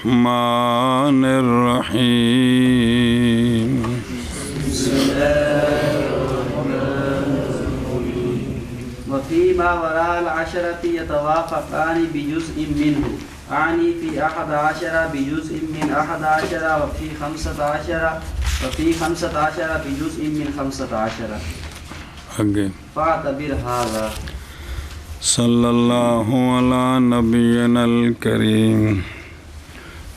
الرحمن الرحيم وفيما وراء العشرة يتوافقان بجزء منه، أعني في 11 بجزء من 11 وفي 15 بجزء من 15. آگے فاعتبر هذا. صلی اللہ علی نبینا الکریم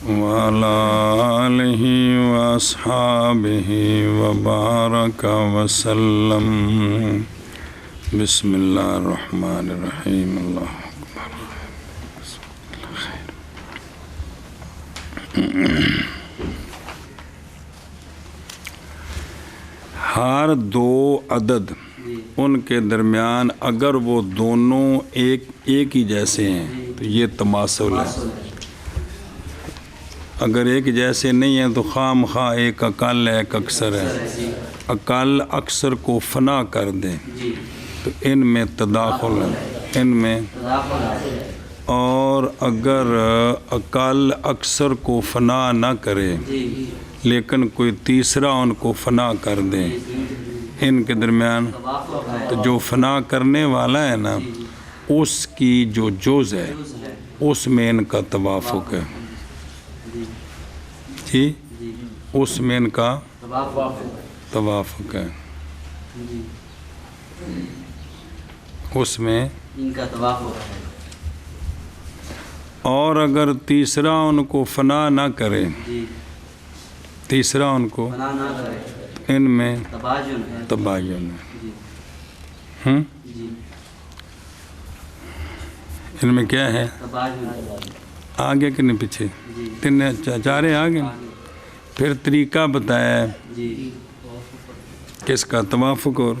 وعلی آلہ واصحابہ وبارک وسلم. بسم اللہ الرحمن الرحیم. اللہ اکبر. ہر دو عدد ان کے درمیان اگر وہ دونوں ایک ہی جیسے ہیں تو یہ تماثل ہے. اگر ایک جیسے نہیں ہیں تو خام خواہ ایک اقل ہے ایک اکثر ہے. اقل اکثر کو فنا کر دیں تو ان میں تداخل ہے ان میں. اور اگر اقل اکثر کو فنا نہ کرے لیکن کوئی تیسرا ان کو فنا کر دیں ان کے درمیان تو جو فنا کرنے والا ہے نا اس کی جو جز ہے اس میں ان کا توافق ہے. جی اس میں ان کا توافق ہے. اس میں ان کا توافق ہے. اور اگر تیسرا ان کو فنا نہ کرے تیسرا ان کو فنا نہ کرے ان میں تباین ہے. تباین ہے. جی ان میں کیا ہے تباین ہے. آگے کہ نہیں پیچھے تین چارے آگے. پھر طریقہ بتایا ہے جی کس کا توافق. اور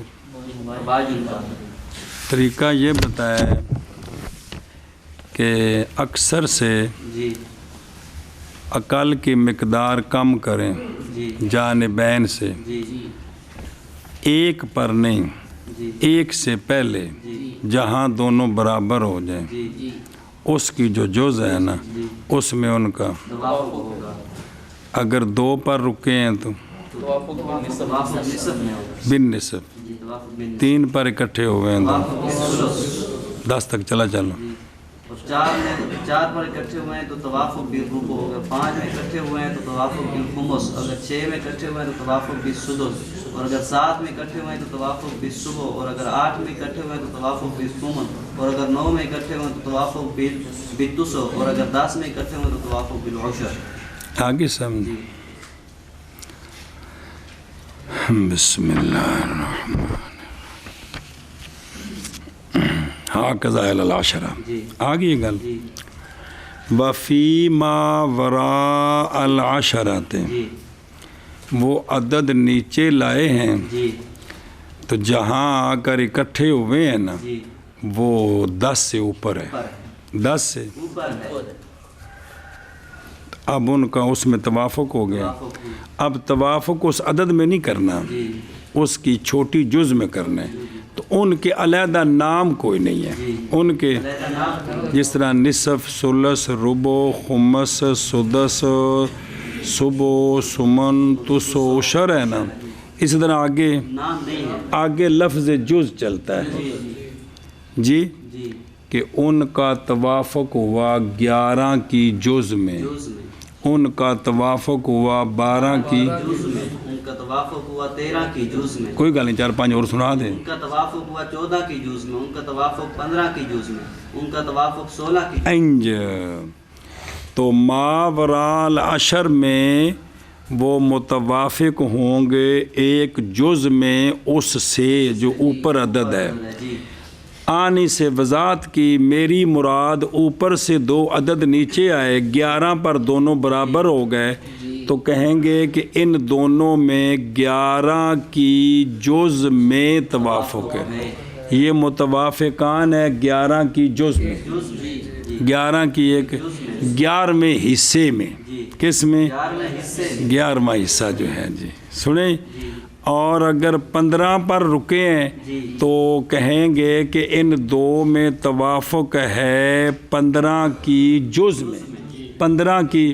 تباین کا طریقہ یہ بتایا ہے کہ اکثر سے جی اقل کی مقدار کم کریں جی جانبین سے جی ایک پر نہیں جی ایک سے پہلے جہاں دونوں برابر ہو جائیں جی جی اس کی جو جز ہے نا اس میں ان کا توافق ہوگا. اگر دو پر رکے ہیں تو توافق نصف میں ہوگا. بن نصف جی توافق بن تین پر اکٹھے ہوئے ہیں تو توافق بالثلث. 10 تک چلا چلو. اور 4 پر اکٹھے ہوئے ہیں تو توافق بالربع ہوگا. 5 میں اکٹھے ہوئے ہیں تو توافق بالخمس. اگر 6 میں اکٹھے ہوئے ہیں تو توافق بالسدس. اور اگر 7 میں اکٹھے ہوئے ہیں تو توافق بالسبع. اور اگر 8 میں اکٹھے ہوئے ہیں تو توافق بالثمن. اور اگر 9 میں اکٹھے ہوئے ہیں تو توافق بالتسع. اور اگر 10 میں اکٹھے ہوئے ہیں تو توافق بالعشر. آگے سمجھ. بسم اللہ الرحمن ہاکذا علی العشرہ. آگے یہ گل جی وفی ما وراء العشرۃ وہ عدد نیچے لائے ہیں جی تو جہاں آ کر اکٹھے ہوئے ہیں نا جی وہ 10 سے اوپر ہے. 10 سے اوپر ہے. اب ان کا اس میں توافق ہو گیا. اب توافق اس عدد میں نہیں کرنا اس کی چھوٹی جز میں کرنا ہے. تو ان کے علیحدہ نام کوئی نہیں ہے. ان کے جس طرح نصف ثلث ربع خمس سدس سبع سمن تسع عشر ہے نا اس طرح آگے نام نہیں ہے. آگے لفظ جز چلتا ہے. جی جی کہ ان کا توافق ہوا 11 کی جز میں جز میں. ان کا توافق ہوا 12 کی جز میں. ان کا توافق ہوا 13 کی جز میں. کوئی گل نہیں 4-5 اور سنا دیں. ان کا توافق ہوا 14 کی جز میں. ان کا توافق 15 کی جز میں. ان کا توافق 16 کی جز میں. انج تو ماوراء العشر میں وہ متوافق ہوں گے ایک جز میں اس سے جو اوپر عدد ہے. جی آنی سے وضاحت کی میری مراد اوپر سے 2 عدد نیچے آئے 11 پر دونوں برابر ہو گئے تو کہیں گے کہ ان دونوں میں 11 کی جز میں توافق ہے. یہ متوافقان ہے 11 کی جز میں 11 کی ایک 11ویں حصے میں. کس میں 11واں حصہ جو ہے. جی سنیں. اور اگر 15 پر رکے ہیں تو کہیں گے کہ ان 2 میں توافق ہے 15 کی جز میں. 15 کی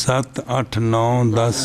7 8 9 10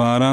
12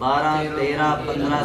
12 13 15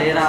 13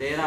13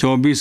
24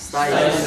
27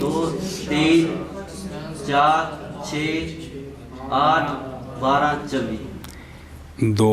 2 3 4 6 8 12 24 2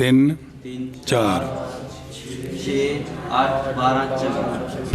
3 3 4 6 8 12 24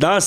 10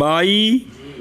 22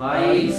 22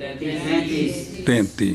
33 33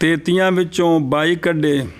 33 ਵਿੱਚੋਂ 22 ਕੱਢੇ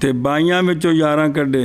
ਤੇ 22 ਵਿੱਚੋਂ 11 ਕੱਢੇ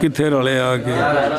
ਕਿੱਥੇ ਰਲੇ ਆ ਕੇ? 11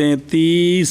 33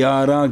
11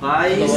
22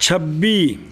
26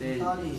39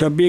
26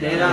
13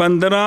15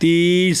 30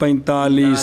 45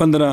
15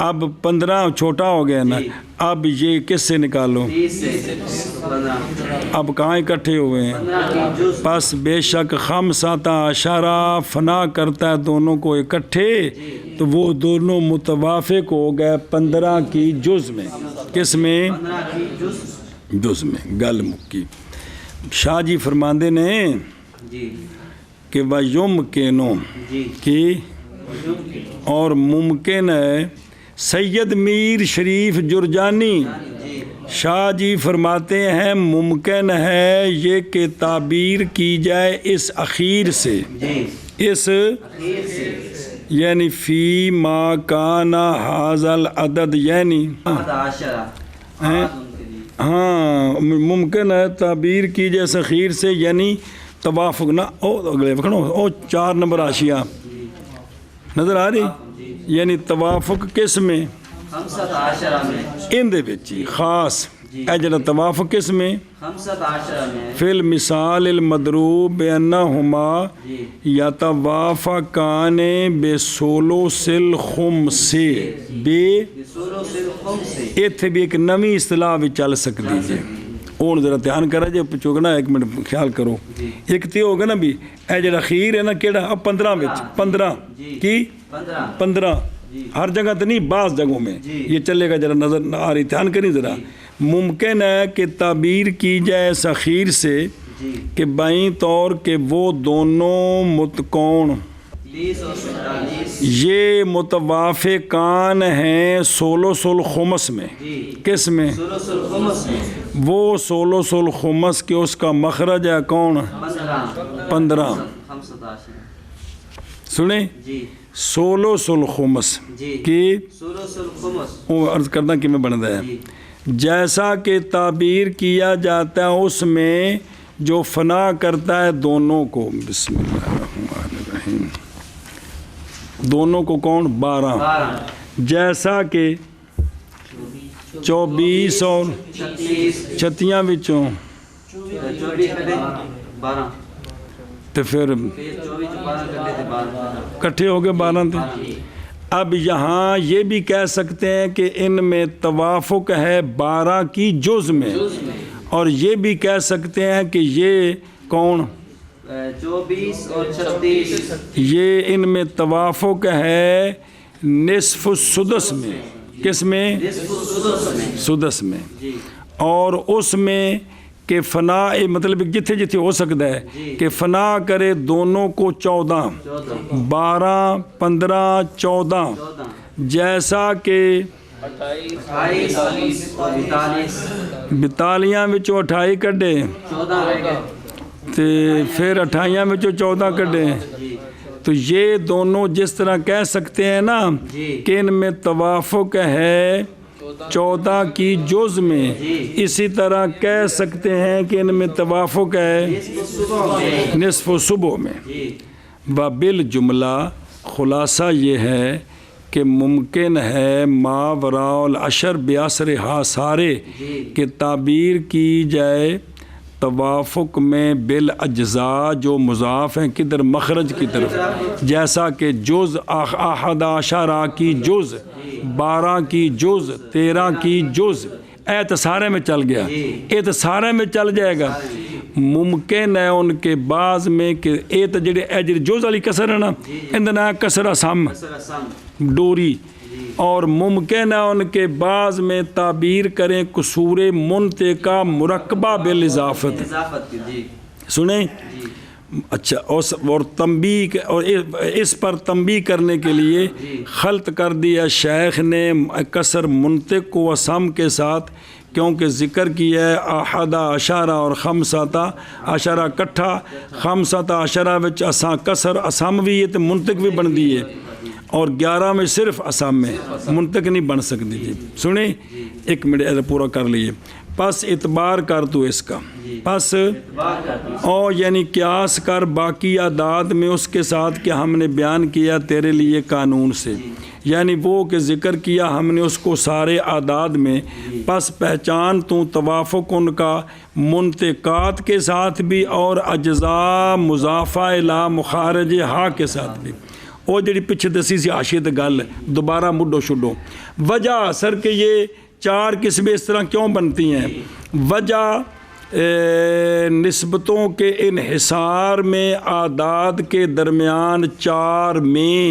اب 15 چھوٹا ہو گیا نا, اب یہ کس سے نکالو, 30 سے 15, اب کہاں اکٹھے ہوئے ہیں, 15 کی جز, پس بے شک 15 فنا کرتا ہے دونوں کو اکٹھے, تو وہ دونوں متوافق ہو گئے 15 کی جز میں. کس میں؟ 15 کی جز میں. گل مکی. شاہ جی فرماندے نے جی کہ وَيُمْكِنُ جی کی اور ممکن ہے. سید میر شریف جرجانی جی شاہ جی فرماتے ہیں ممکن ہے یہ کہ تعبیر کی جائے اس اخیر سے, جی اس اخیر سے, یعنی فی ما کان ھذا العدد, یعنی 11 ہیں؟ ہاں ممکن ہے تعبیر کی جائے اس اخیر سے, یعنی توافق نہ او اگلے وکھنو او 4 نمبر حاشیہ نظر آ رہی, یعنی توافق کس میں؟ 15 میں, ان دے وچ ہی خاص اے جڑا توافق کس میں؟ 15 میں, فی المثال المضروب بانہما جی یتوافقان بثلث الخمس بے, سولو سے خم سے, ایتھے بھی ایک نویں اصطلاح بھی چل سکتی جی. ہوں ذرا دھیان کرا جی چوکنا, ایک منٹ خیال کرو. ایک تے ہوگا نا بھی اے جڑا خیر ہے نا کیڑا, اب 15 وچ 15 کی 15 ہر جگہ تو نہیں, بعض جگہوں میں یہ چلے گا. ذرا نظر آ رہی, دھیان کریں ذرا. ممکن ہے کہ تعبیر کی جائے اس اخیر سے کہ بائیں طور کہ وہ دونوں متکون 30 اور 47 یہ متوافقان ہیں ثلث الخمس میں. کس میں؟ سولو سے خمس میں, وہ ثلث الخمس کے اس کا مخرج ہے کون؟ 15. 15 سنیں, جی ثلث الخمس جی کی سولو سے خمس, وہ عرض کرنا کہ میں بنتا ہے. جی جیسا کہ تعبیر کیا جاتا ہے اس میں جو فنا کرتا ہے دونوں کو. بسم اللہ الرحمن الرحیم. دونوں کو کون؟ 12. جیسا کہ 24 اور 36 وچوں 24 کٹے 12, تو پھر 24 12 کٹے تھے 12, کٹھے ہو گئے 12 تھے. اب یہاں یہ بھی کہہ سکتے ہیں کہ ان میں توافق ہے 12 کی جز میں, اور یہ بھی کہہ سکتے ہیں کہ یہ کون 24 اور 36, یہ ان میں توافق ہے نصف السدس میں. کس میں؟ نصف السدس میں, سدس میں. جی اور اس میں کہ فنا مطلب جتھے جتھے ہو سکتا ہے کہ فنا کرے دونوں کو 14 12 15 14, جیسا کہ 28 اور 42 42 وچوں 28 کڈے 14 رہ گئے, تے پھر 28 وچوں 14 کڈے. تو یہ دونوں جس طرح کہہ سکتے ہیں نا کہ ان میں توافق ہے 14 کی جز میں, اسی طرح کہہ سکتے ہیں کہ ان میں توافق ہے نصف و صبح میں. وبالجملہ خلاصہ یہ ہے کہ ممکن ہے ما وراء العشر بیاسر حاصارے کہ تعبیر کی جائے توافق میں بالاجزاء جو مضاف ہیں کدھر مخرج کی طرف, جیسا کہ جز 11 کی جز 12 کی جز 13 کی جز, اے تو سارے میں چل گیا, اے تو سارے میں چل جائے گا. ممکن ہے ان کے بعض میں کہ اے تو جڑے اے جڑے جز والی کسر ہے نا اندنا کسر اسم ڈوری, اور ممکن ہے ان کے بعض میں تعبیر کریں قصور منطقہ مرکبہ بالاضافت. سنیں اچھا, اور تنبیہ اور اس پر تنبیہ کرنے کے لیے خلط کر دیا شیخ نے کسر منطق کو اسم کے ساتھ, کیونکہ ذکر کیا ہے 11 اور 15 کٹھا 15 وچ اساں کسر اسم بھی ہے تو منطق بھی بن دی ہے, اور 11 میں صرف اسم میں منطق نہیں بن سکتی. جی سنیں ایک منٹ ایسا پورا کر لیے. پس اعتبار کر تو اس کا, پس او یعنی قیاس کر باقی اعداد میں اس کے ساتھ کہ ہم نے بیان کیا تیرے لیے قانون سے, یعنی وہ کہ ذکر کیا ہم نے اس کو سارے اعداد میں. پس پہچان تو توافق ان کا منطقات کے ساتھ بھی اور اجزاء مضافہ الی مخارج ہا کے ساتھ بھی. وہ جڑی پیچھے دسی سی حاشیے تے گل دوبارہ مڈو شڈو وجہ اثر کہ یہ 4 قسمیں اس طرح کیوں بنتی ہیں. وجہ نسبتوں کے انحصار میں اعداد کے درمیان 4 میں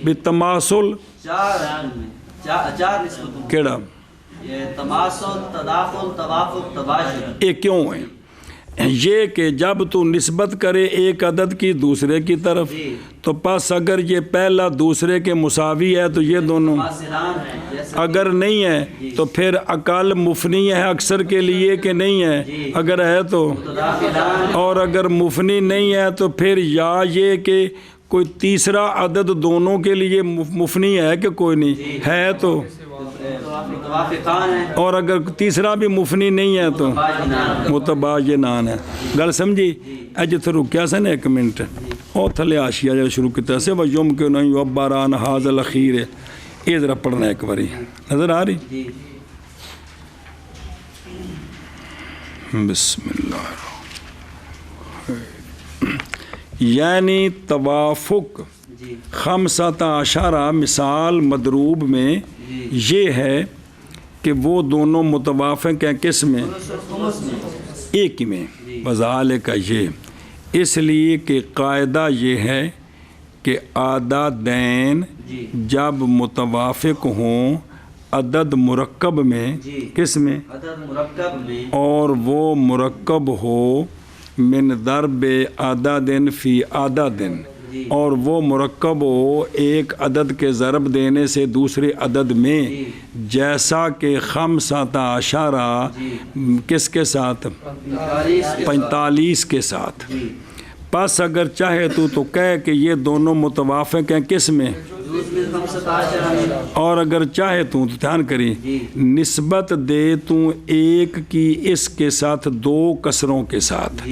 بتماثل 4 نسبتوں کیڑا یہ تماثل تداخل توافق تباشر یہ کیوں ہے؟ یہ کہ جب تو نسبت کرے ایک عدد کی دوسرے کی طرف تو پس اگر یہ پہلا دوسرے کے مساوی ہے تو یہ دونوں، فاصلان ہیں جیسے اگر نہیں ہے تو پھر اقل مفنی ہے اکثر کے لیے کہ نہیں ہے، اگر ہے تو، متداخلان اور اگر مفنی نہیں ہے تو پھر یا یہ کہ کوئی تیسرا عدد دونوں کے لیے مفنی ہے کہ کوئی نہیں ہے تو، متوافقان ہیں اور اگر تیسرا بھی مفنی نہیں ہے تو متباینان ہے. گل سمجھی؟ اج تو رکیا سا نا 1 منٹ اور تھلے آشیا جب شروع کیا سے وہ یوم کیوں نہیں عباران حاض الاخیر ہے. یہ ذرا پڑھنا ایک باری نظر آ رہی؟ جی بسم اللہ یعنی توافق جی 15 مثال مضروب میں یہ ہے کہ وہ دونوں متوافق ہیں کس میں؟ خمس میں ایک ہی میں. وذالک یہ اس لیے کہ قاعدہ یہ ہے کہ عددین جب متوافق ہوں عدد مرکب میں، کس میں؟ عدد مرکب میں، اور وہ مرکب ہو من ضرب عدد فی عدد، اور وہ مرکب ہو ایک عدد کے ضرب دینے سے دوسرے عدد میں، جیسا کہ 15 کس کے ساتھ؟ 45 کے ساتھ. پس اگر چاہے تو کہے کہ یہ دونوں متوافق ہیں کس میں؟ جوز میں 15 میں، اور اگر چاہے تو دھیان کری نسبت دے تو ایک کی اس کے ساتھ 2 کسروں کے ساتھ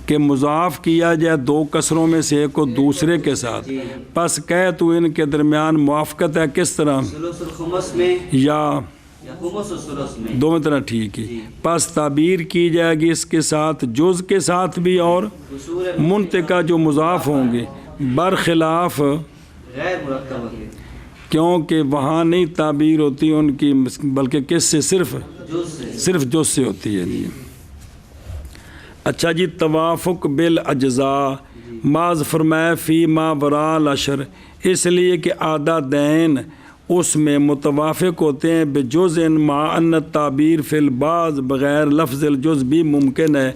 کہ مضاف کیا جائے 2 کسروں میں سے ایک کو دوسرے کے ساتھ، پس کہے تو ان کے درمیان موافقت ہے کس طرح؟ ثلث الخمس میں یا خمس و ثلث میں، دونوں طرح ٹھیک ہے. پس تعبیر کی جائے گی اس کے ساتھ جز کے ساتھ بھی اور منطقہ جو مضاف ہوں گے برخلاف غیر مرکب ہے کیونکہ وہاں نہیں تعبیر ہوتی ان کی بلکہ کس سے؟ صرف جز سے ہوتی ہے. جی اچھا جی توافق بالاجزاء معاذ فرمائے فی ما وراء العشر، اس لیے کہ عددین اس میں متوافق ہوتے ہیں بجز مع ان تعبیر فی البعض بغیر لفظ الجز بھی ممکن ہے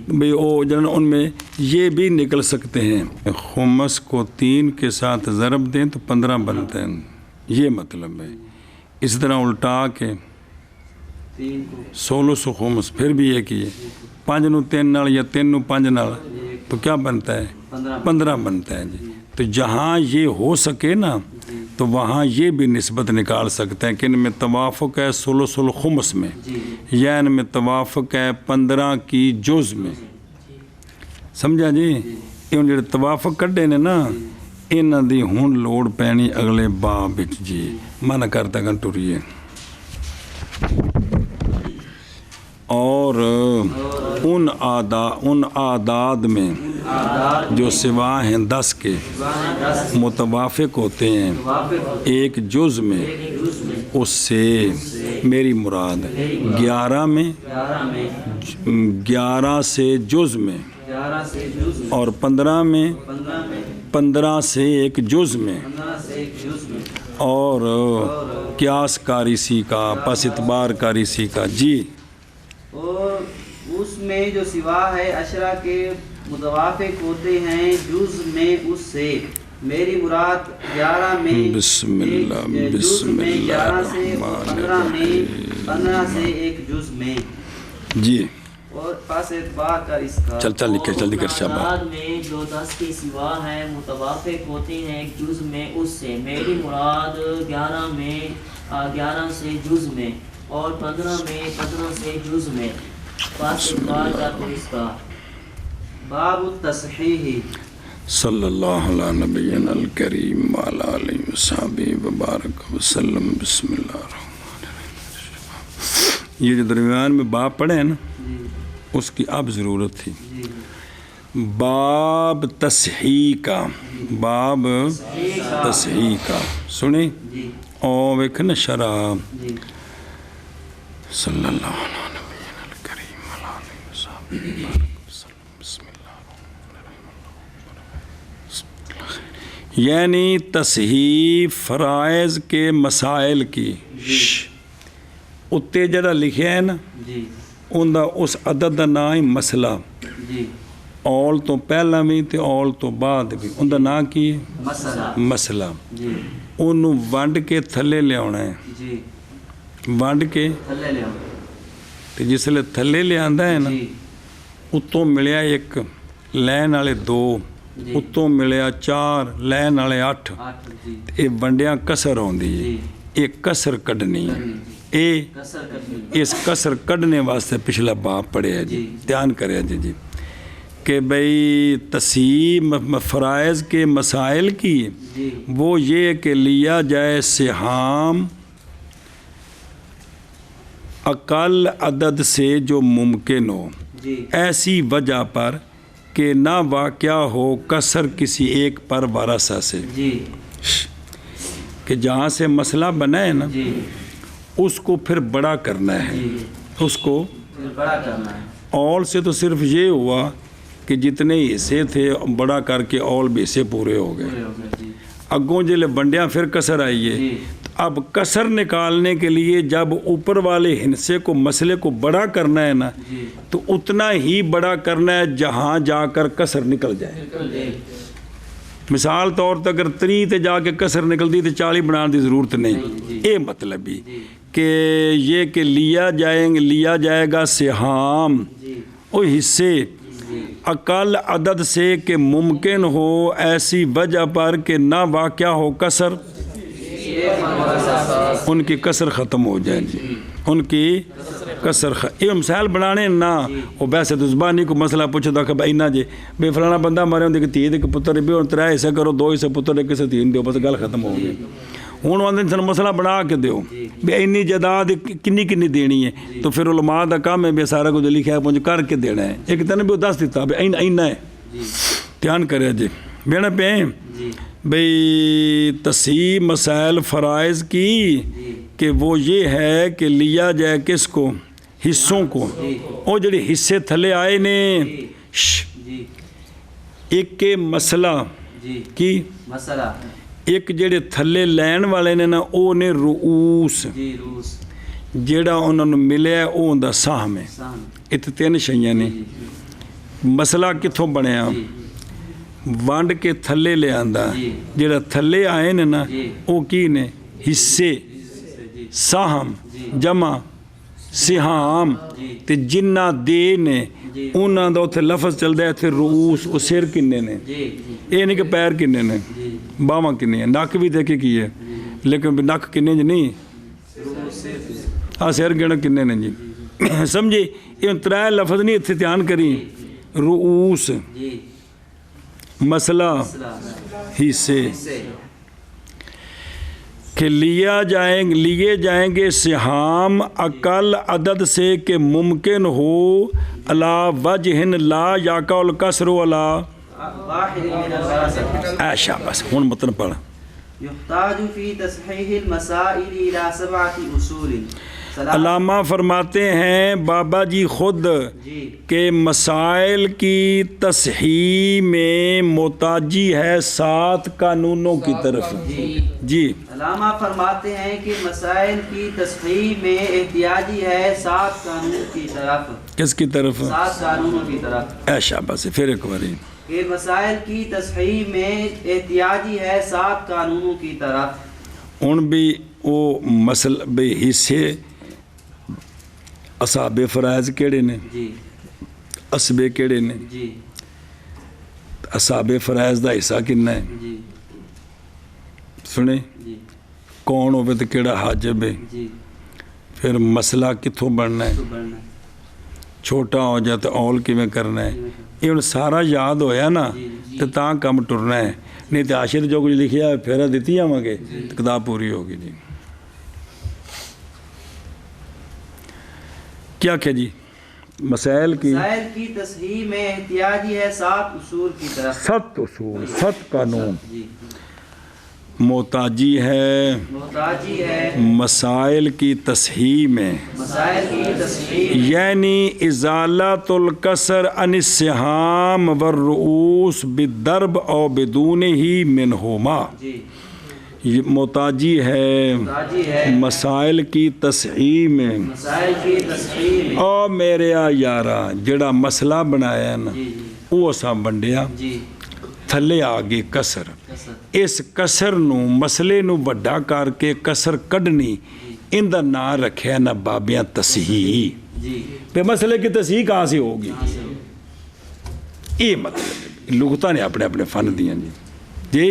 بھی ان میں یہ بھی نکل سکتے ہیں. خمس کو 3 کے ساتھ ضرب دیں تو 15 بنتے ہیں، یہ مطلب ہے. اس طرح الٹا کے 3 کو 16 خمس پھر بھی ایک ہی ہے، 5 نو 3 نال یا 3 نو 5 نال تو کیا بنتا ہے؟ 15 بنتا ہے. جی تو جہاں یہ ہو سکے نا تو وہاں یہ بھی نسبت نکال سکتے ہیں کہ ان میں توافق ہے ثلث الخمس میں، یا ان میں توافق ہے 15 کی جز میں. سمجھا جی؟ ان جڑے توافق کڈے نے نا انہاں دی ہن لوڑ پینی اگلے باب وچ. جی من کرتا گا ٹریے. اور ان اعداد میں جو سوا ہیں 10 کے متوافق ہوتے ہیں ایک جز میں، اس سے میری مراد 11 میں، 11 سے جز میں، اور 15 میں، 15 سے ایک جز میں، اور قیاس کاریسی کا پس اعتبار کاریسی کا. جی اور اس میں جو سوا ہے عشرہ کے متوافق ہوتے ہیں جز میں اس سے میری مراد 11 میں، بسم اللہ بسم اللہ 11 سے 15 میں، 15 سے ایک جز میں. جی اور پاس اعتبار کا اس کا چل لکھ کر شاباش. اعداد میں جو 10 کے سوا ہیں متوافق ہوتے ہیں ایک جز میں اس سے میری مراد 11 میں، 11 سے جز میں، اور 15 میں، 15 سے جز میں. پاس اعتبار کا تو اس کا باب التصحیح. صلی اللہ علیہ نبینا الکریم وعلی آلہ وصحبہ وبارک وسلم. بسم اللہ الرحمن الرحیم. یہ جو درمیان میں باب پڑھے ہیں نا اس کی اب ضرورت تھی. باب تصحیح کا، باب تصحیح کا سنیں جی اور ویکھ نا شرح جی صلی اللہ علیہ الکریم علیہ وسلم بسم اللہ، یعنی تصحیح فرائض کے مسائل کی اتنے جڑا لکھیا ہے نا جی ان دا اس عدد دا نام ہی مسئلہ، جی اول تو پہلا بھی تے اول تو بعد بھی، ان دا نام کی ہے مسئلہ مسئلہ۔ جی انہوں ونڈ کے تھلے لے آنا ہے، جی ونڈ کے تھلے لے آؤ تے جس لے تھلے لے آندا ہے نا جی اتوں ملیا ایک لین والے 2 جی اتوں ملیا 4 لین والے 8 8 جی یہ ونڈیاں کسر آندی ہے، جی یہ کسر کڈنی ہے، یہ کسر کرنی اس کسر کڈنے واسطے پچھلا باب پڑھیا جی، جی۔ دھیان کریا جی کہ بھئی تصحیح فرائض کے مسائل کی جی وہ یہ کہ لیا جائے سہام اقل عدد سے جو ممکن ہو، جی ایسی وجہ پر کہ نہ واقع ہو کسر کسی ایک پر ورثہ سے، جی کہ جہاں سے مسئلہ بنا ہے نا جی اس کو پھر بڑا کرنا ہے، جی اس کو پھر بڑا کرنا ہے اول سے تو صرف یہ ہوا کہ جتنے حصے تھے بڑا کر کے اول بھی حصے پورے ہو گئے، پورے ہو گئے جی اگوں جلے بنڈیاں پھر کسر آئی ہے، جی اب کسر نکالنے کے لیے جب اوپر والے حصے کو مسئلے کو بڑا کرنا ہے نا جی تو اتنا ہی بڑا کرنا ہے جہاں جا کر کسر نکل جائے۔ جی مثال طور تے اگر 3 تے جا کے کسر نکلتی تو 40 بنانے کی ضرورت نہیں، یہ مطلب ہی کہ یہ کہ لیا جائے گا سہام جی وہ حصے اقل عدد سے کہ ممکن ہو ایسی وجہ پر کہ نہ واقع ہو کسر، ان کی کسر ختم ہو جائے جی، ان کی کسر یہ مثال بنانے نہ وہ ویسے تو زبانی کو مسئلہ پوچھتا کہ بھائی نہ جی بے فلانا بندہ مارے ہوندے کہ تھی کہ پتر بھی 3 حصے کرو 2 حصے پتر کسے تین دیو، بس گل ختم ہو گئی۔ ہوں آدھے سن مسئلہ بنا کے دیو بھی اینی جائیداد کنی دینی ہے، تو پھر علماء دا کام ہے بھی سارا کچھ لکھا ہے پہنچ کر کے دینا ہے، ایک تین بھی وہ دس دیتا بھی اینا ہے، دھیان کرے جی بینا پہ بھئی تصحیح مسائل فرائض کی کہ وہ یہ ہے کہ لیا جائے کس کو، حصوں کو، وہ جڑے حصے تھلے آئے نے جی ایک کے مسئلہ جی کی مسئلہ ایک جڑے تھلے لین والے نے نا وہ نے رؤوس، جی روس جیڑا انہوں نے ملیا وہ ہوندا سہم ہے، سام اتنے 3 شیاں نے، مسئلہ کتھوں بنیا ونڈ کے تھلے لے آندا، جی جڑا تھلے آئے نے نا جی وہ کی نے حصے جی سہم جمع سہام جی تے جنہ دے نے جی انہاں دا اتنے لفظ چلدا ہے اتنے رؤوس وہ سر کنے نے، جی جی یہ نہیں کہ پیر کنے نے، جی باواں کنے ہیں، نک بھی دیکھے کی ہے لیکن نک کنے جی نہیں، روس سے سر گنا کنے نے جی سمجھے، یہ 3 لفظ نہیں اتنے دھیان کری، رؤوس جی مسئلہ مسئلہ حصے سے کہ لیے جائیں گے سہام اقل عدد سے کہ ممکن ہو علا وجہ لا یاقع الکسر علا واحد من الورثة ایشا بس ہن متن پڑھ يحتاج في تصحيح المسائل إلى 7 أصول علامہ فرماتے ہیں بابا جی خود جی کہ مسائل کی تصحیح میں محتاجی ہے 7 قانونوں کی طرف جی علامہ فرماتے ہیں کہ مسائل کی تصحیح میں احتیاجی ہے 7 قانون کی طرف، کس کی طرف 7 قانونوں کی طرف، ایشا بس پھر ایک باری کہ مسائل کی تصحیح میں احتیاجی ہے 7 قانونوں کی طرف، ان بھی وہ مسئلہ بے حصے اصحاب فرائض کیڑے نے، جی اسبے کیڑے نے، جی اصحاب فرائض دا حصہ کنا ہے جی سنے، جی کون ہوئے تو کیڑا حاجب ہے، جی پھر مسئلہ کتھوں بڑھنا ہے، تو بڑھنا چھوٹا ہو جائے تو اول کیویں کرنا ہے، یہ ان سارا یاد ہویا نا تو تاں کم ٹرنا ہے، نہیں تو آخر جو کچھ لکھیا ہے پھیرا دیتی آواں گے تو کتاب پوری ہوگی جی۔ کیا جی مسائل کی تصحیح میں احتیاجی ہے 7 اصول کی طرف. 7 اصول 7 قانون. جی. محتاجی ہے مسائل کی تصحیح میں یعنی ازالت الکسر عن السہام والرؤوس بالضرب او بدون ہی منہما. محتاجی ہے مسائل کی تصحیح میں. او میرے یارا جڑا مسئلہ بنایا نا وہ اساں ونڈیا تھلے آ گئی کسر. اس کسر نو مسئلے نو وڈا کر کے کسر کڈنی ان دا نام رکھیا نا بابیاں تصحیح. پہ مسئلے کی تصحیح کہاں سے ہوگی؟ یہ مطلب لغتاں نے اپنے اپنے فن دیاں جی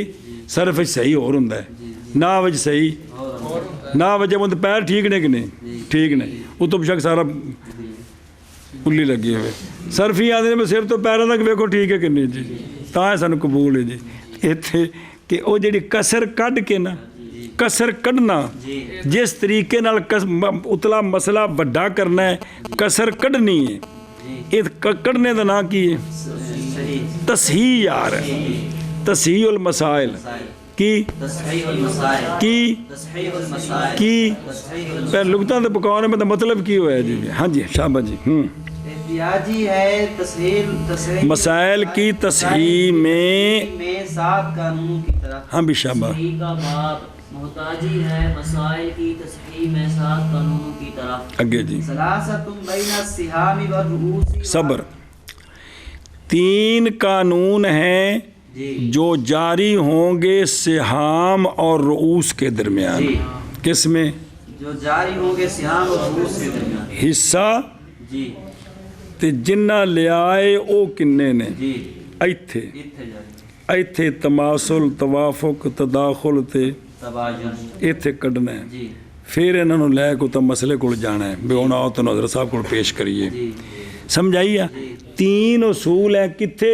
صرف صحیح اور ہوندا ہے نا وجہ صحیح نا وجہ مند پیر ٹھیک نے کہ نہیں ٹھیک نے وہ تو بشک سارا الی لگی ہوئے صرف ہی آدھے میں سر تو پیروں تک ویکھو ٹھیک ہے کہ نہیں جی تاں سانو قبول ہے جی. اتنے کہ وہ جڑی کسر کڈ کے نا کسر کڈنا جس طریقے نال اتلا مسئلہ وڈا کرنا ہے کسر کڈنی ہے. یہ کڈنے دا نام کی ہے تصحیح یار تصحیح المسائل کی پہ لغتاں دے پکانے میں مطلب کی ہوا ہے جی. ہاں جی شابہ جی. احتیاجی ہے مسائل کی تصحیح میں 7 قانون کی طرف. ہاں بھی شابہ. محتاجی ہے مسائل کی تصحیح میں 7 قانونوں کی طرف. اگے جی ثلاثۃ بین السہام والرؤوس. صبر. 3 قانون ہیں جو جاری ہوں گے سہام اور رؤوس کے درمیان. کس میں؟ جو جاری ہوں گے سہام اور رؤوس کے درمیان. حصہ جی تے جنہ لے آئے او کنے نے ایتھے ایتھے تماثل توافق تداخل تے ایتھے کڈنا ہے. پھر انہوں نے لے کو تو مسئلے کو جانا ہے بے ہونا آؤ تو حضرت صاحب کو پیش کریے. سمجھائیے 3 اصول ہیں کتھے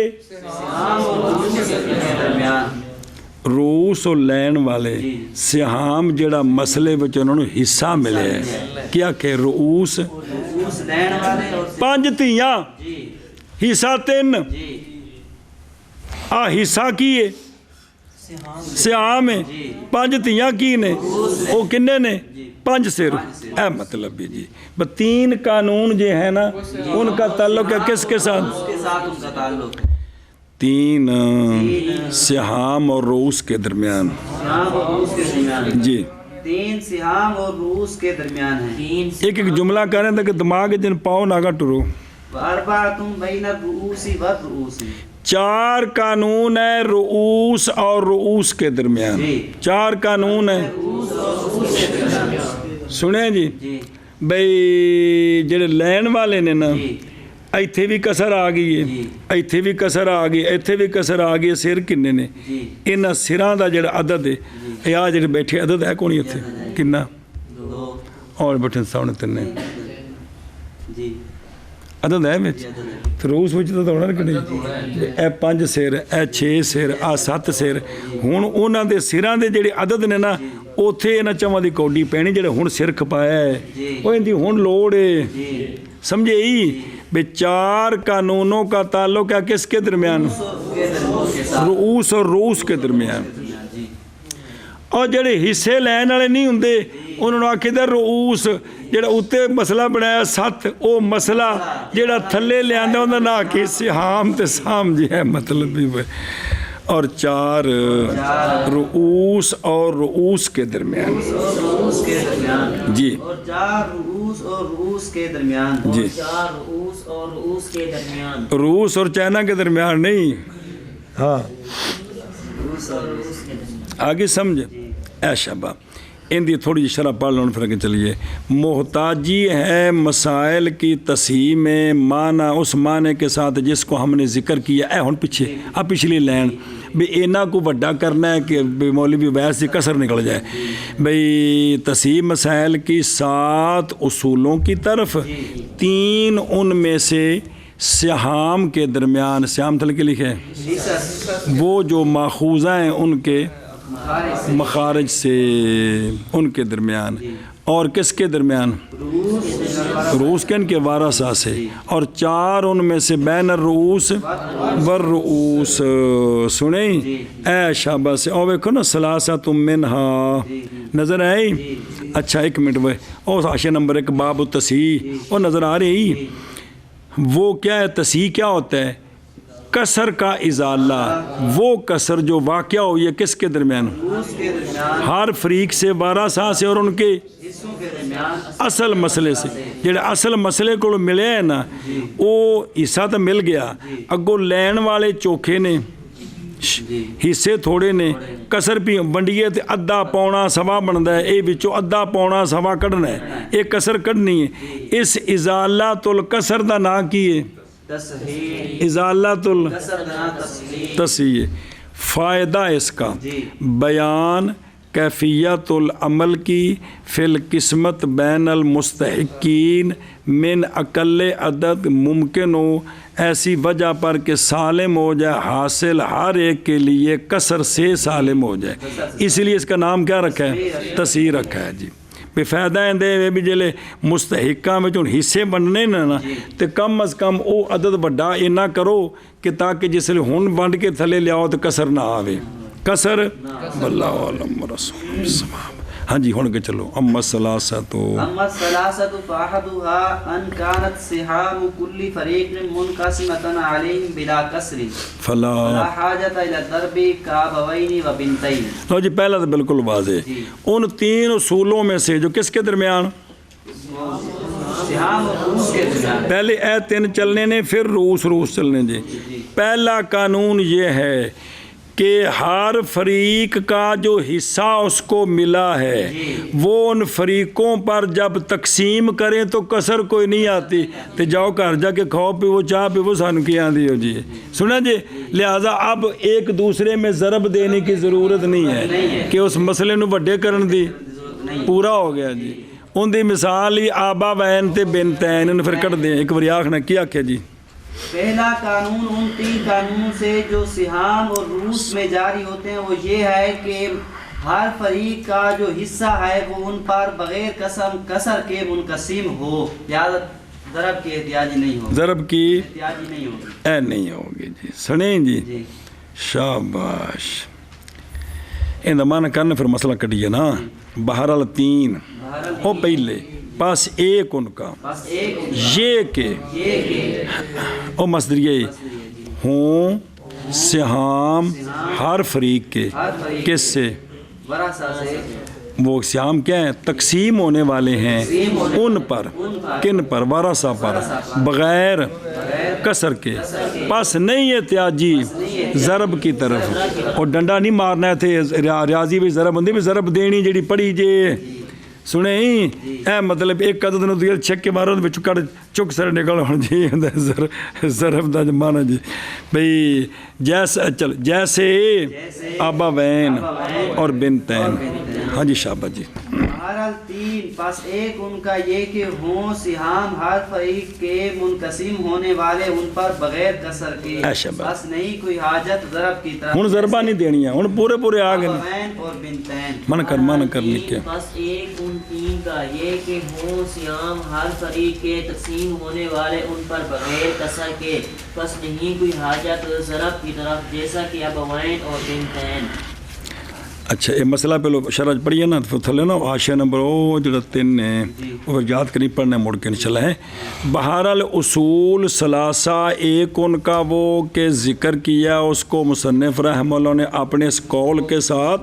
رؤوس و لین والے. سہام جڑا مسئلے وچ انہوں نے حصہ ملے ہے کیا کہ رؤوس 5 تیاں حصہ 3 حصہ کی ہے سہام ہے 5 تیاں کی نے وہ کنے نے 5 سر. اے مطلب بھی جی 3 قانون جو ہے نا ان کا تعلق ہے کس کے ساتھ؟ 3 سہام اور رؤوس کے درمیان. جی 3 سہام اور رؤوس کے درمیان ہیں. ایک جملہ کہہ رہے تھے کہ دماغ جن پاؤ ناگا ٹرو. واربعۃ بین الرؤوس والرؤوس. 4 قانون ہے رؤوس اور رؤوس کے درمیان. 4 قانون ہیں سنیں جی بھئی جڑے لین والے نے نا ایتھے بھی کسر آ گئی ہے ایتھے بھی کسر آ گئی ایتھے بھی کسر آ گئی. سر کنے نے انہاں سراں دا جڑا عدد ہے یا جڑے بیٹھے عدد ہے کونی اتھے کنا اور بیٹھے سامنے 3 عدد ہے بچ رؤوس وچ تو ہونا کہ نہیں. اے 5 سر اے 6 سر 7 سر ہن انہاں دے سراں دے جڑے عدد نے نا اوتھے انہاں چواں دی کوڈی پینی جڑے ہن سر کھپایا ہے او اندی ہن لوڑ ہے. سمجھے ہی بے 4 قانونوں کا تعلق ہے کس کے درمیان؟ رؤوس اور رؤوس کے درمیان. اور جڑے حصے لین والے نہیں ہوندے انہوں نے آکھے دا رؤوس جڑا اتے مسئلہ بنایا 7 او مسئلہ جڑا تھلے لے آندا ہوندا نہ کہ سہام تے سام جی ہے مطلب بھی. اور 4 رؤوس اور رؤوس کے درمیان. جی اور 4 رؤوس اور رؤوس کے درمیان. جی 4 رؤوس اور رؤوس کے درمیان. روس اور چائنا کے درمیان نہیں. ہاں آگے سمجھ اے شباب ان دی تھوڑی شرح پڑھ لوں پھر آگے چلیے. محتاجی ہے مسائل کی تصحیح میں معنی اس معنی کے ساتھ جس کو ہم نے ذکر کیا. اے ہن پیچھے اب پچھلی لین بھی اینا کو بڑا کرنا ہے کہ مولوی ویس کی کسر نکل جائے. بھئی تصحیح مسائل کی 7 اصولوں کی طرف 3 ان میں سے سہام کے درمیان سہام تھل کے لکھے وہ جو ماخوذہ ہیں ان کے مخارج سے ان کے درمیان اور کس کے درمیان؟ رؤوس کن کے وارثہ سے، اور 4 ان میں سے بین الرؤوس والرؤوس، سنیں اے شابہ سے، اور ویکھو نا ثلاثۃ منہا نظر آئی؟ اچھا ایک منٹ وہ اور حاشیہ نمبر 1 باب التصحیح اور نظر آ رہی؟ وہ کیا ہے تصحیح؟ کیا ہوتا ہے؟ کسر کا ازالہ، وہ کسر جو واقع ہوئی ہے کس کے درمیان؟ ہر فریق سے، وارثہ سے اور ان کے اصل مسئلے سے، جڑے اصل مسئلے کو ملے ہے نا وہ حصہ تو مل گیا، اگوں لین والے چوکھے نے، حصے تھوڑے نے، کسر بھی ونڈیے تے ادھا پونا سوا بنتا ہے، یہ بچوں ادھا پونا سوا کڈنا ہے، یہ کسر کڈنی ہے۔ اس ازالۃ الکسر دا نام کی ہے؟ ازالۃ التصحیح۔ فائدہ اس کا بیان کیفیت العمل کی فی القسمت بین المستحقین من اقل عدد ممکن ہو، ایسی وجہ پر کہ سالم ہو جائے حاصل ہر ایک کے لیے کسر سے سالم ہو جائے، اس لیے اس کا نام کیا رکھا ہے؟ تصحیح رکھا ہے جی۔ بے فائدہ ہے بھی جلے مستحقاں میں جو حصے بننے نا تو کم از کم او عدد بڑا اینا کرو کہ تاکہ جس لئے ہن بنڈ کے تھلے لیاؤ تو کسر نہ آوے، کسر واللہ علم رسول السلام۔ ہاں جی ہن کے چلو اما الثلاثۃ فاحدها ان كانت سهام كل فريق منقسمة عليهم بلا كسر فلا حاجة الى الضرب كابوين وبنتين۔ لو جی پہلا تو بالکل واضح، ان 3 اصولوں میں سے جو کس کے درمیان؟ سهام اور رؤوس کے درمیان، پہلے اے 3 چلنے نے پھر رؤوس چلنے جی۔ پہلا قانون یہ ہے کہ ہر فریق کا جو حصہ اس کو ملا ہے وہ ان فریقوں پر جب تقسیم کریں تو کسر کوئی نہیں آتی، تو جاؤ گھر جا کے کھاؤ پیو چاہ پیو سانو کی آندی ہو جی، سنا جی۔ لہذا اب ایک دوسرے میں ضرب دینے کی ضرورت نہیں ہے کہ اس مسئلے نو بڑے کرن دی، پورا ہو گیا جی۔ ان دی مثال ہی آبا وین تے بنتین، ان پھر کٹ دیں ایک بری آنکھ نے کیا کیا جی۔ پہلا قانون ان 3 قانونوں سے جو سہام اور رؤوس میں جاری ہوتے ہیں وہ یہ ہے کہ ہر فریق کا جو حصہ ہے وہ ان پر بغیر کسر کے منقسم ہو، لہذا ضرب کی احتیاجی نہیں ہوگی، ضرب کی احتیاجی نہیں ہوگی، اے نہیں ہوگی جی۔ سنیں جی شاباش، ان دمانہ کرنے پھر مسئلہ کٹیے نا۔ بہرحال 3 او پہلے پاس ایک ان کا یہ کہ او مصدریہ ہوں سہام ہر فریق کے کس سے؟ وہ سہام کیا ہیں؟ تقسیم ہونے والے ہیں ان پر، کن پر؟ ورثہ پر، بغیر کسر کے، پس نہیں احتیاجی ضرب کی طرف، اور ڈنڈا نہیں مارنا تھے ریاضی بھی ضرب ہوندی بھی ضرب دینی جڑی پڑھی جے سنے اے مطلب ایک عدد نو دیل چھک کے مارو بچ کڑ چک سر نکل ہون جی ضرب دا مانا جی بھئی جیسے آبا وین اور بنتین۔ ہاں جی شابہ جی۔ بہرحال 3 پس ایک ان کا یہ کہ ہوں سہام ہر فریق کے منقسم ہونے والے ان پر بغیر کسر کے، بس نہیں کوئی حاجت ضرب کی طرف، ہن ضربہ نہیں دینی ہے، ہن پورے آگے اور بنتین۔ من کرنے کے بس ایک ان 3 کا یہ کہ ہوں سیام ہر فریق کے تقسیم ہونے والے ان پر بغیر کسر کے، بس نہیں کوئی حاجت ضرب کی طرف، جیسا کہ ابوین اور بنتین۔ اچھا یہ مسئلہ پہلو شرح پڑھیے نا تو تھلے نا حاشیہ نمبر او جڑا 3 ہے وہ یاد کریں پڑھنے مڑ کے انشاءاللہ ہے۔ بہرحال اصول ثلاثہ ایک ان کا وہ کہ ذکر کیا اس کو مصنف رحمہ اللہ نے اپنے اس قول کے ساتھ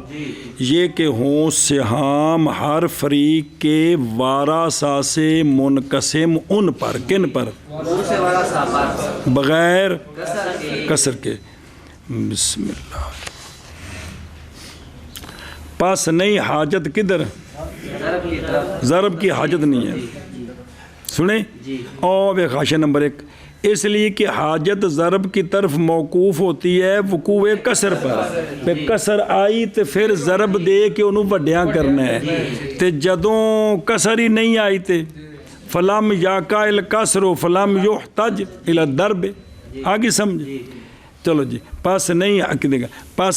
یہ کہ ہوں سہام ہر فریق کے وارثہ سے منقسم ان پر، کن پر؟ بغیر کسر کے۔ بسم اللہ۔ پاس نہیں حاجت کدھر؟ ضرب کی حاجت نہیں ہے، سنیں اور حاشیہ نمبر 1 اس لیے کہ حاجت ضرب کی طرف موقوف ہوتی ہے وقوع کسر پر، پہ کسر آئی تو پھر ضرب دے کے انہوں وڈیاں کرنا ہے، تو جدوں کسر ہی نہیں آئی تے فلم یاکا الکسر و فلم یحتج الی الضرب، آگے سمجھ چلو جی۔ پاس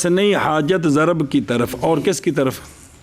نہیں حاجت ضرب کی طرف، اور کس کی طرف؟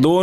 2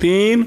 3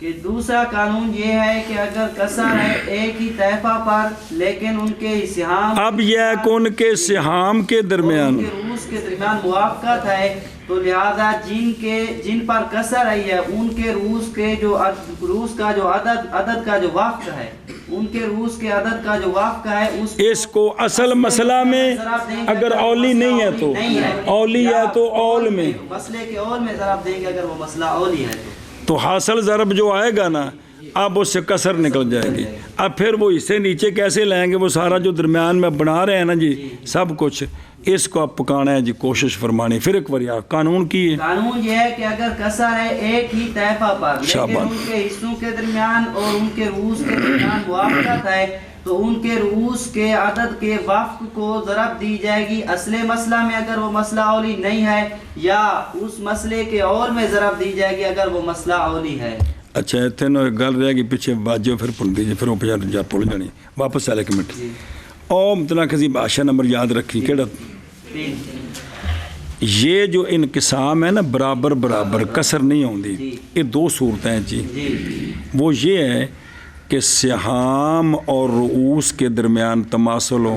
کہ دوسرا قانون یہ ہے کہ اگر کسر ہے ایک ہی طائفہ پر لیکن ان کے سہام اب یہ ہے کہ ان کے سہام کے درمیان ان کے روس کے درمیان موافقت ہے تو لہذا جن پر کسر آئی ہے ان کے روس کا جو عدد کا جو وفق ہے ان کے روس کے عدد کا جو وفق ہے اس کو اصل مسئلہ میں اگر اولی نہیں ہے تو اولی ہے تو اول میں مسئلے کے اول میں ضرب دیں گے اگر وہ مسئلہ اولی ہے تو حاصل ضرب جو آئے گا نا اب اس سے کسر نکل جائے گی. اب پھر وہ اسے نیچے کیسے لائیں گے؟ وہ سارا جو درمیان میں بنا رہے ہیں نا جی سب کچھ اس کو اب پکانا ہے جی، کوشش فرمانی. پھر ایک بار قانون کی ہے، قانون یہ ہے کہ اگر کسر ہے ایک ہی طائفہ پر لیکن ان کے حصوں کے درمیان اور ان کے روس کے درمیان موافقت ہے تو ان کے روس کے عدد کے وفق کو ضرب دی جائے گی اصل مسئلہ میں اگر وہ مسئلہ اولی نہیں ہے، یا اس مسئلے کے اور میں ضرب دی جائے گی اگر وہ مسئلہ اولی ہے. اچھا اتنے گل رہے گی پیچھے باجو پھر بھول دیجیے، پھر وہ پچھا بھول جانی. واپس چلے ایک منٹ او مطلع قضیب آشا نمبر یاد رکھی کیڑا یہ جو انقسام ہے نا برابر برابر کسر نہیں ہوندی، یہ دو صورتیں جی. وہ یہ ہے کہ سہام اور رؤوس کے درمیان تماثل ہو،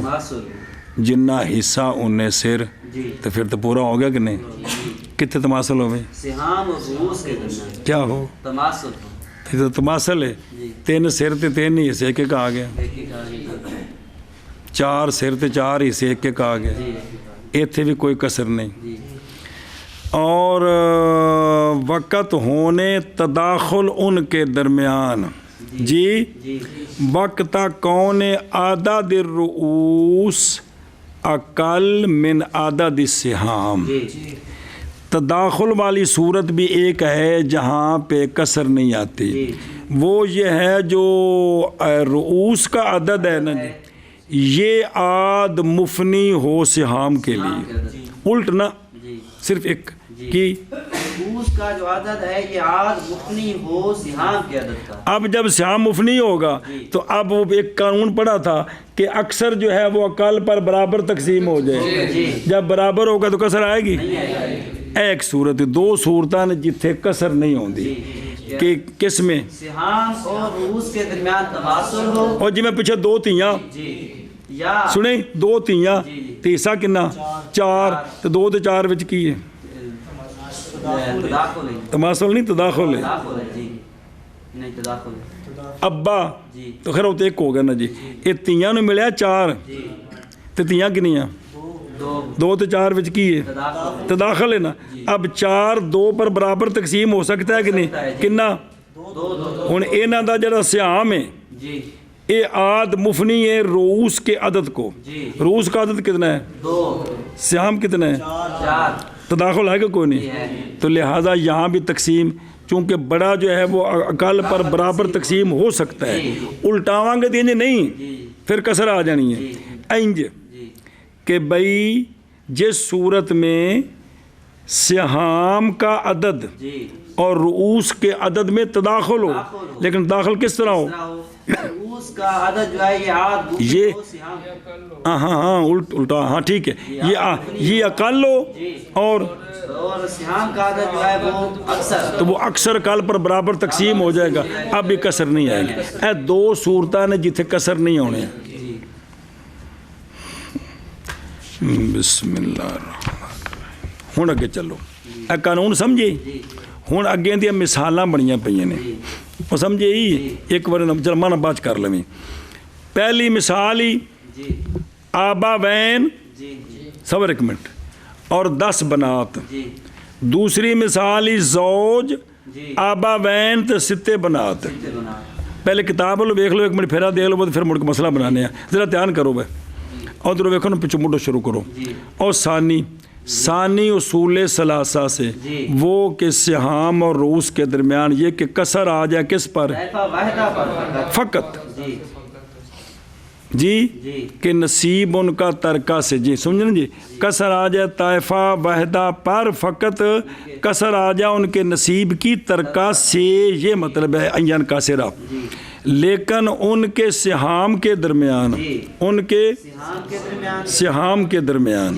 جنہ حصہ انہیں سر تو پھر تو پورا ہو گیا کہ نہیں؟ کتنے تماثل ہوئے؟ سہام اور رؤوس کے درمیان کیا ہو؟ تماثل. تو تماثل ہے، تین سر تے تین ہی حصے ایک ایک آ گیا، چار سر تے چار حصے ایک ایک آ گیا، ایتھے بھی کوئی کسر نہیں. اور وقت ہونے تداخل ان کے درمیان جی وقت کون عدد الرؤوس اقل من عدد السہام. تداخل والی صورت بھی ایک ہے جہاں پہ کسر نہیں آتی، وہ یہ ہے جو رؤوس کا عدد ہے نا یہ عاد مفنی ہو سہام کے لیے، الٹ نا صرف ایک کی رؤوس کا جو عدد ہے یہ عاد مفنی ہو سہام کے عدد کا. اب جب سہام مفنی ہوگا تو اب وہ ایک قانون پڑھا تھا کہ اکثر جو ہے وہ اقل پر برابر تقسیم ہو جائے، جب برابر ہوگا تو کسر آئے گی. ایک صورت دو صورتاں جتھے کسر نہیں ہوندی کہ کس میں سہام اور رؤوس کے درمیان تماثل ہو، اور جی میں پیچھے دو تیاں سنیں دو تیاں تیسا کنا چار تو دو تے چار وچ کی ہے تماثل نہیں تداخل ہے. ابا تو خیر وہ تو ایک ہو گیا نا جی، یہ تیاں نو ملیا چار تے تیاں کنیاں دو تے چار وچ کی ہے تداخل ہے نا. اب چار دو پر برابر تقسیم ہو سکتا ہے کہ نہیں؟ کنا ہن انہاں دا جڑا سہام ہے یہ عاد مفنی ہے رؤوس کے عدد کو. رؤوس کا عدد کتنا ہے؟ سہام کتنا ہے؟ تداخل ہے کہ کوئی نہیں؟ تو لہٰذا یہاں بھی تقسیم چونکہ بڑا جو ہے وہ اقل پر برابر تقسیم ہو سکتا ہے، الٹاواں گے تو نہیں پھر کسر آ جانی ہے. انج کہ بھئی جس صورت میں سہام کا عدد اور رؤوس کے عدد میں تداخل ہو، لیکن داخل کس طرح ہو؟ رؤوس کا عدد جو ہے یہ عاد یہ ہاں الٹا ہاں ٹھیک ہے، یہ اقل ہو اور سہام کا عدد جو ہے وہ اکثر، تو وہ اکثر کل پر برابر تقسیم ہو جائے گا. اب بھی کسر نہیں آئے گی. اے دو صورتاں نے جتھے کسر نہیں ہونے. بسم اللہ الرحمن الرحیم. ہن اگے چلو اے قانون سمجھے. ہن اگے دی مثالاں بڑیاں پئیاں نے وہ سمجھے ہی ایک بار چل مانا بات کر لویں. پہلی مثال ہی آبا وین صبر ایک منٹ اور 10 بنات. دوسری مثال ہی زوج آبا وین تے 6 بنات. پہلے کتاب لو ویکھ لو ایک منٹ پھیرا دیکھ لو پھر مڑ کے مسئلہ بنانے ہیں. ذرا دھیان کرو بھائی اور ادھر ویکھو نا پچھو مڈو شروع کرو. اور ثانی اصول ثلاثہ سے وہ کہ سہام اور رؤوس کے درمیان یہ کہ کسر آ جائے کس پر؟ فقط جی کہ نصیب ان کا ترکہ سے. جی سمجھیں جی کسر آ جائے طائفہ واحدہ پر فقط کسر آ جائے ان کے نصیب کی ترکہ سے، یہ مطلب ہے این کاسرہ. لیکن ان کے سہام کے درمیان ان کے سہام کے درمیان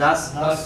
10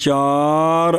4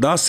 10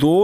2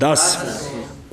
10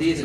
30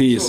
30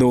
2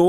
2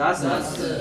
10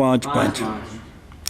5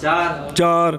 4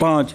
5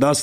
10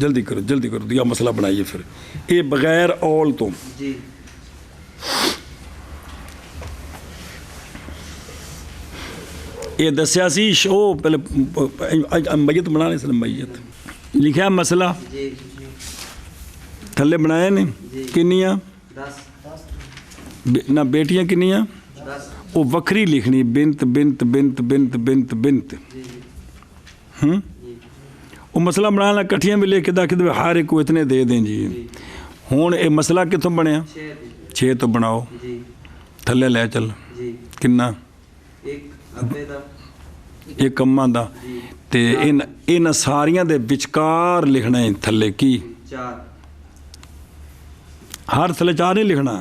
جلدی کرو دیا مسئلہ بنائیے پھر یہ بغیر اول تو جی یہ دسیا سی شو پہلے میت بنانے سے میت لکھا مسئلہ جی تھلے بنایا نے کنیاں 10 نہ بیٹیاں کنیاں 10 وہ وکری لکھنی بنت بنت بنت بنت بنت بنت وہ مسئلہ بنانا کٹھیاں بھی لے کے داخل ہر ایک کو اتنے دے دیں جی ہوں یہ مسئلہ کتوں بنیا 6 تو بناؤ جی تھلے لے چل جی کنا ایک ابے دا یہ کماں دا تے ان ساریاں دے وچکار لکھنا ہے تھلے کی 4 ہر تھلے 4 نہیں لکھنا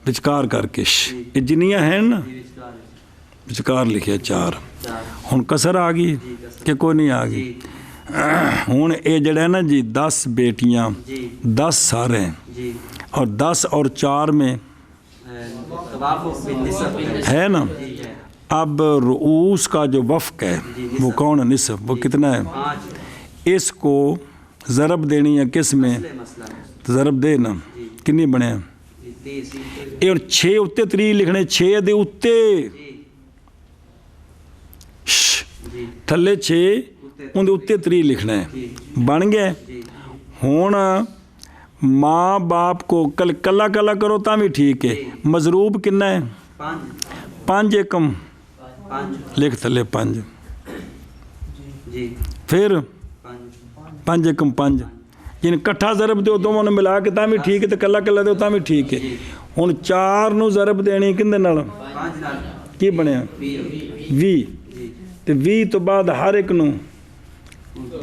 وچکار کر کے یہ جنیاں ہیں نا وچکار لکھیا 4 ہن کسر آ گئی کہ کوئی نہیں آ گئی ہوں یہ جڑا ہے نا جی 10 بیٹیاں 10 سارے جی اور 10 اور 4 میں توافق بالنسب ہے نا اب رؤوس کا جو وفق ہے وہ کون ہے نصف وہ کتنا ہے 5 اس کو ضرب دینی ہے کس میں مسئلہ ضرب دے نا کنی بنے 30 یہ 6 اتنے 3 لکھنے 6 دے اتنے جی تھلے 6 اندر اتنے 3 لکھنا ہے بن گئے ہوں ماں باپ کو کلا کلا کرو تا بھی ٹھیک ہے مضروب کنا ہے 5 ایکم 5 لکھ تھلے 5 جی پھر 5 5 ایکم 5 یعنی کٹھا ضرب دو دونوں نے ملا کے تا بھی ٹھیک ہے تو کلا کلا دو تا بھی ٹھیک ہے ہوں 4 نو ضرب دینی کندے نال 5 نال کی بنیا 20 تے 20 تو بعد ہر ایک نو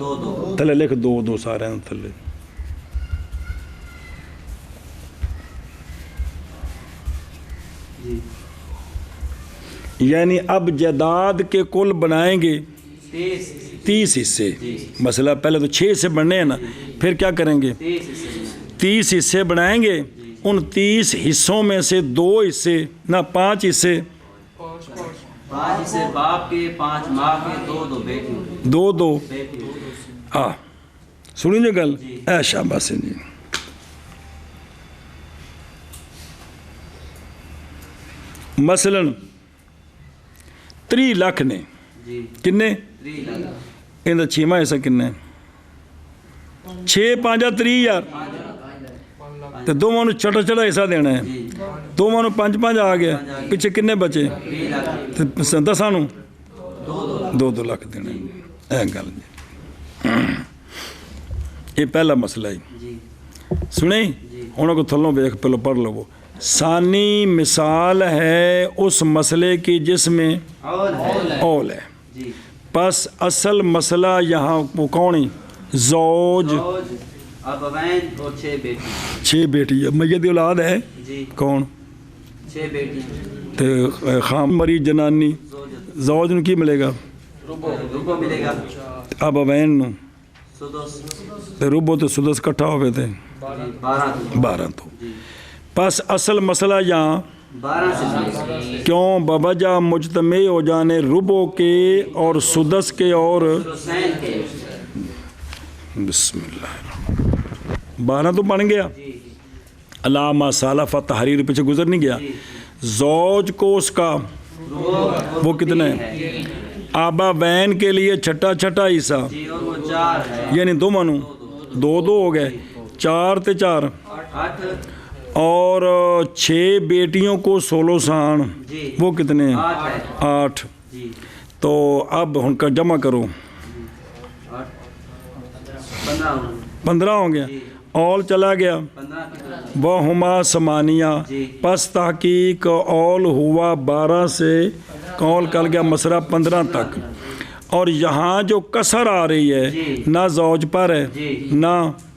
2 تھلے لکھ 2 سارے تھلے جی یعنی اب جائیداد کے کل بنائیں گے 30 حصے مسئلہ پہلے تو 6 سے بننے ہیں نا پھر کیا کریں گے 30 حصے بنائیں گے ان 30 حصوں میں سے 2 حصے نہ 5 حصے 5 حصے باپ کے 5 ماں کے 2 بیٹی 2 بیٹی سنی جو گل اے شاباش جی مثلاً 3 لاکھ نے جی کنے 3 لاکھ ان چھیواں حصہ کنے 6 5 3 یار تو دونوں چھوٹا چھوٹا حصہ دینا ہے دونوں 5 5 آ گیا پیچھے کنے بچے 10 نو 2 لاکھ دینا ہے اے گل جی یہ پہلا مسئلہ ہے جی سنیں انہوں کو تھلوں ویکھ پہلو پڑھ لو ثانی مثال ہے اس مسئلے کی جس میں اول ہے جی پس اصل مسئلہ یہاں وہ کون ہے زوج ابوین اور 6 بیٹی 6 بیٹی ہے میت اولاد ہے جی کون 6 بیٹی تے خام مری جنانی زوج نو کی ملے گا ربو ملے گا ابوین نو سدس تے ربو تو سدس کٹھا ہوئے تھے 12 تو پس اصل مسئلہ یہاں 12 سے کیوں بوجہ مجتمع ہو جانے ربو کے اور سدس کے اور حسین کے بسم اللہ 12 تو بن گیا علامہ سالفہ تحریر پیچھے گزر نہیں گیا زوج کو اس کا وہ کتنا ہے آبا وین کے لیے چھٹا چھٹا حصہ جی اور وہ 4 ہے یعنی 2 منو 2 ہو گئے 4 تے 4 8 اور 6 بیٹیوں کو 16 سان جی وہ کتنے ہیں 8 ہے 8 جی تو اب ان کا جمع کرو 15 ہو گیا اول چلا گیا 15 کی طرف وہ ہما سمانیہ جی پس تحقیق اول ہوا 12 سے کول کل گیا مسئلہ 15 تک اور یہاں جو کسر آ رہی ہے جی نہ زوج پر ہے جی نہ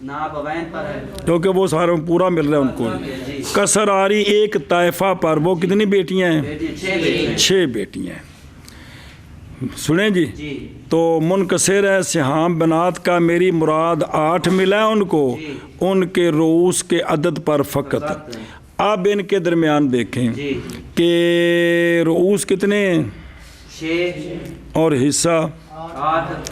نہ ابوین پر ہے کیونکہ وہ سارے پورا مل رہا ہے ان کو جی کسر آ رہی ایک طائفہ پر وہ کتنی بیٹیاں ہیں بیٹی 6 بیٹی 6 بیٹیاں ہیں سنیں جی جی تو منکسر ہے سہام بنات کا میری مراد 8 ملا ہے ان کو ان کے رؤوس کے عدد پر فقط اب ان کے درمیان دیکھیں جی کہ رؤوس کتنے ہیں 6 اور حصہ 8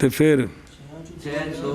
ਤੇ ਫਿਰ 6 2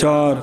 4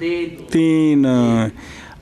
3 3।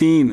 3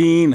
3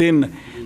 3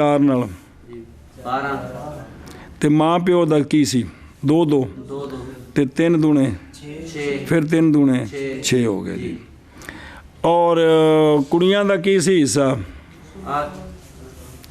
4 ਨਾਲ 12 ਤੇ ਮਾਂ ਪਿਓ ਦਾ ਕੀ ਸੀ? 2 2 2 2 ਤੇ 3 ਦੂਣੇ 6 ਫਿਰ 3 ਦੂਣੇ 6 ਹੋ ਗਏ ਜੀ। ਔਰ ਕੁੜੀਆਂ ਦਾ ਕੀ ਸੀ ਹਿੱਸਾ? 8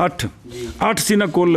8 8 ਸੀ ਨਾ ਕੁੱਲ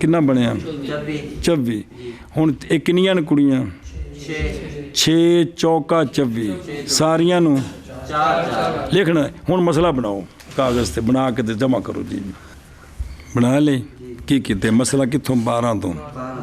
ਕਿੰਨਾ ਬਣਿਆ? 26 24। ਹੁਣ ਇਹ ਕਿੰਨੀਆਂ ਨੇ ਕੁੜੀਆਂ? 6 6 ਚੌਕਾ 24 ਸਾਰੀਆਂ ਨੂੰ 4 4 ਲਿਖਣਾ। ਹੁਣ ਮਸਲਾ ਬਣਾਓ ਕਾਗਜ਼ ਤੇ ਬਣਾ ਕੇ ਤੇ ਜਮ੍ਹਾਂ ਕਰੋ ਜੀ। ਬਣਾ ਲੈ ਕੀ ਕੀਤੇ ਮਸਲਾ ਕਿੱਥੋਂ? 12 ਤੋਂ 12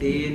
3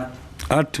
8 8।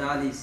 45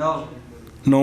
9 9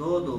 2 2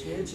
6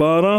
12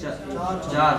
4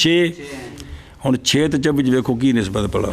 6 ਹੁਣ 6 ਤੇ 24 ਵੇਖੋ ਕੀ ਨਿਸਬਤ ਪੜਾ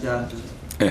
4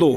2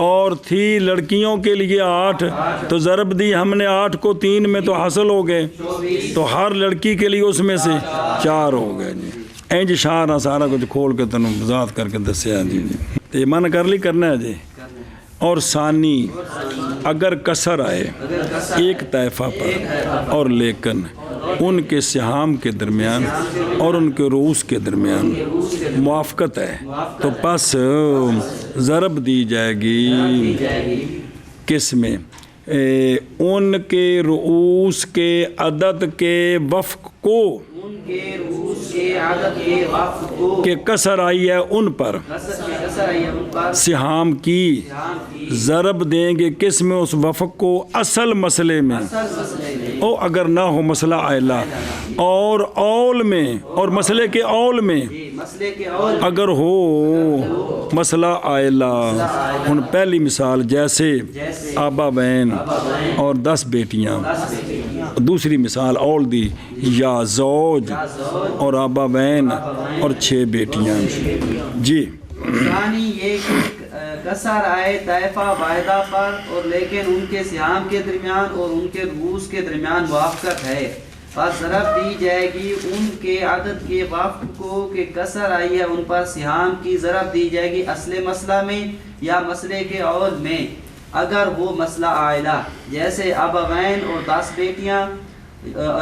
اور تھی لڑکیوں کے لیے 8 تو ضرب دی ہم نے 8 کو 3 میں تو حاصل ہو گئے تو ہر لڑکی کے لیے اس میں سے 4 ہو گئے جی انج شاہ سارا کچھ کھول کے تنوں وضاحت کر کے دسیا جی تے من کر لی کرنا ہے جی اور ثانی اگر کسر آئے ایک طائفہ پر اور لیکن ان کے سہام کے درمیان اور ان کے رؤوس کے درمیان موافقت ہے تو پس ضرب دی جائے گی کس میں ان کے رؤوس کے عدد کے وفق کو ان کے رؤوس کے عدد کے وفق کو کہ کسر آئی ہے ان پر کسر آئی ہے ان پر سہام کی ضرب دیں گے کس میں اس وفق کو اصل مسئلے میں او اگر نہ ہو مسئلہ آئلہ اور اول میں اور مسئلے کے اول میں مسئلے کے اور اگر ہو مسئلہ آئلہ ان پہلی مثال جیسے آبا بین اور 10 بیٹیاں دوسری مثال اول دی یا زوج اور آبا بین اور 6 بیٹیاں جی یعنی یہ کہ کسر آئے طائفہ واحدہ پر اور لیکن ان کے سہام کے درمیان اور ان کے رؤوس کے درمیان موافقت ہے پس ضرب دی جائے گی ان کے عدد کے وفق کو کہ کسر آئی ہے ان پر سہام کی ضرب دی جائے گی اصل مسئلہ میں یا مسئلے کے اول میں اگر وہ مسئلہ عائلہ جیسے ابوین اور 10 بیٹیاں